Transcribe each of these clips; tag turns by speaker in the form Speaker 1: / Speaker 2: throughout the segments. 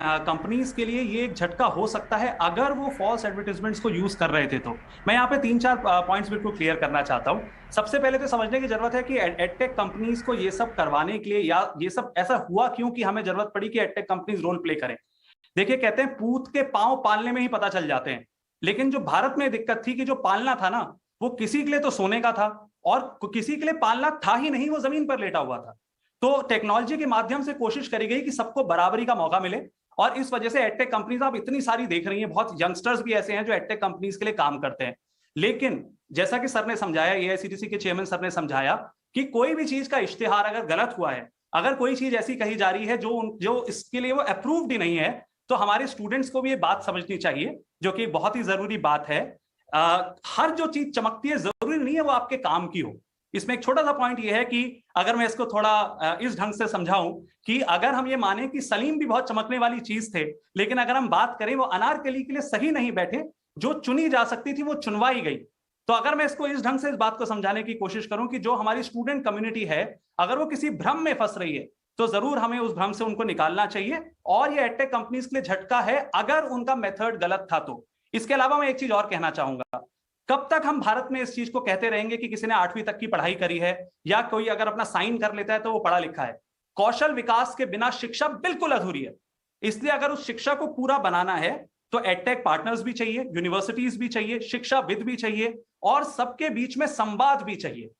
Speaker 1: Companies के लिए ये एक झटका हो सकता है अगर वो फॉल्स एडवर्टीजमेंट्स को यूज कर रहे थे। तो मैं यहाँ पे तीन चार पॉइंट्स बिल्कुल क्लियर करना चाहता हूँ। सबसे पहले तो समझने की जरूरत है कि एडटेक कंपनीज को ये सब करवाने के लिए, या ये सब ऐसा हुआ क्यों कि हमें जरूरत पड़ी कि एडटेक कंपनीज रोल प्ले करें। देखिए, कहते हैं पूत के पांव पालने में ही पता चल जाते हैं। लेकिन जो भारत में दिक्कत थी कि जो पालना था ना, वो किसी के लिए तो सोने का था, और किसी के लिए पालना था ही नहीं, वो जमीन पर लेटा हुआ था। तो टेक्नोलॉजी के माध्यम से कोशिश करी गई कि सबको बराबरी का मौका मिले, और इस वजह से एडटेक कंपनीज आप इतनी सारी देख रही हैं। बहुत यंगस्टर्स भी ऐसे हैं जो एडटेक कंपनीज के लिए काम करते हैं। लेकिन जैसा कि सर ने समझाया, एआईसीटीसी के चेयरमैन सर ने समझाया कि कोई भी चीज का इश्तिहार अगर गलत हुआ है, अगर कोई चीज ऐसी कही जा रही है जो इसके लिए वो अप्रूव्ड ही नहीं है, तो हमारे स्टूडेंट्स को भी ये बात समझनी चाहिए, जो कि बहुत ही जरूरी बात है। हर जो चीज चमकती है जरूरी नहीं है वो आपके काम की हो। इसमें एक छोटा सा पॉइंट ये है कि अगर मैं इसको थोड़ा इस ढंग से समझाऊं कि अगर हम ये माने कि सलीम भी बहुत चमकने वाली चीज थे, लेकिन अगर हम बात करें वो अनारकली के लिए सही नहीं बैठे, जो चुनी जा सकती थी वो चुनवाई गई। तो अगर मैं इसको इस ढंग से इस बात को समझाने की कोशिश करूं कि जो हमारी स्टूडेंट कम्युनिटी है, अगर वो किसी भ्रम में फंस रही है, तो जरूर हमें उस भ्रम से उनको निकालना चाहिए। और ये एडटेक कंपनीज के लिए झटका है अगर उनका मेथड गलत था तो। इसके अलावा मैं एक चीज और कहना चाहूंगा, कब तक हम भारत में इस चीज को कहते रहेंगे कि किसी ने 8वीं तक की पढ़ाई करी है, या कोई अगर अपना साइन कर लेता है तो वो पढ़ा लिखा है। कौशल विकास के बिना शिक्षा बिल्कुल अधूरी है। इसलिए अगर उस शिक्षा को पूरा बनाना है तो एडटेक पार्टनर्स भी चाहिए, यूनिवर्सिटीज भी चाहिए, शिक्षाविद भी चाहिए, और सबके बीच में संवाद भी चाहिए।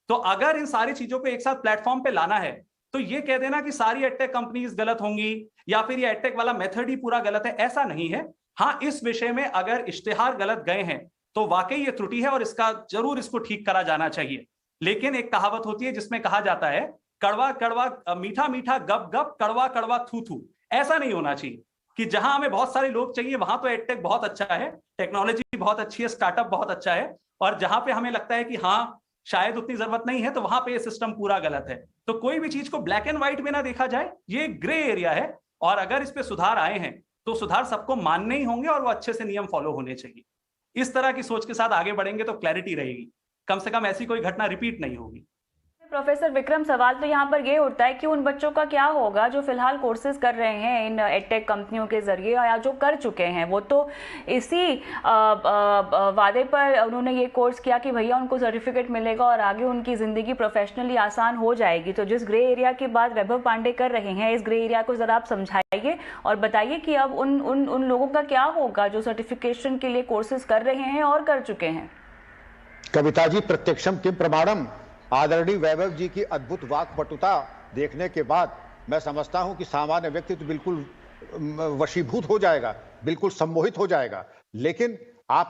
Speaker 1: तो अगर इन सारी चीजों को एक साथ प्लेटफॉर्म पे लाना है, तो ये कह देना कि सारी एडटेक कंपनीज गलत होंगी या फिर ये एडटेक वाला मेथड ही पूरा गलत है, ऐसा नहीं है। हाँ, इस विषय में अगर इश्तिहार गलत गए हैं तो वाकई ये त्रुटि है और इसका जरूर इसको ठीक करा जाना चाहिए। लेकिन एक कहावत होती है जिसमें कहा जाता है, कड़वा कड़वा मीठा मीठा गप गप, कड़वा कड़वा थू थू। ऐसा नहीं होना चाहिए कि जहां हमें बहुत सारे लोग चाहिए वहां तो एडटेक बहुत अच्छा है, टेक्नोलॉजी बहुत अच्छी है, स्टार्टअप बहुत अच्छा है, और जहां पे हमें लगता है कि हाँ शायद उतनी जरूरत नहीं है, तो वहां पे ये सिस्टम पूरा गलत है। तो कोई भी चीज को ब्लैक एंड व्हाइट में ना देखा जाए, ये ग्रे एरिया है। और अगर इस पे सुधार आए हैं तो सुधार सबको मानने ही होंगे और वो अच्छे से नियम फॉलो होने चाहिए। इस तरह की सोच के साथ आगे बढ़ेंगे तो क्लैरिटी रहेगी, कम से कम ऐसी कोई घटना रिपीट नहीं होगी।
Speaker 2: प्रोफेसर विक्रम, सवाल तो यहाँ पर ये उठता है कि उन बच्चों का क्या होगा जो फिलहाल कोर्सेज कर रहे हैं इन एडटेक कंपनियों के जरिए, या जो कर चुके हैं। वो तो इसी वादे पर उन्होंने ये कोर्स किया कि भैया उनको सर्टिफिकेट मिलेगा और आगे उनकी ज़िंदगी प्रोफेशनली आसान हो जाएगी। तो जिस ग्रे एरिया की बात वैभव पांडे कर रहे हैं, इस ग्रे एरिया को ज़रा आप समझाइए और बताइए कि अब उन लोगों का क्या होगा जो सर्टिफिकेशन के लिए कोर्सेज कर रहे हैं और कर चुके हैं।
Speaker 3: कविता जी, प्रत्यक्षम किम प्रमाणम। आदरणीय वैभव जी की अद्भुत वाक्पटुता देखने के बाद मैं समझता हूं कि सामान्य व्यक्ति तो बिल्कुल वशीभूत हो जाएगा, बिल्कुल सम्मोहित हो जाएगा। लेकिन आपने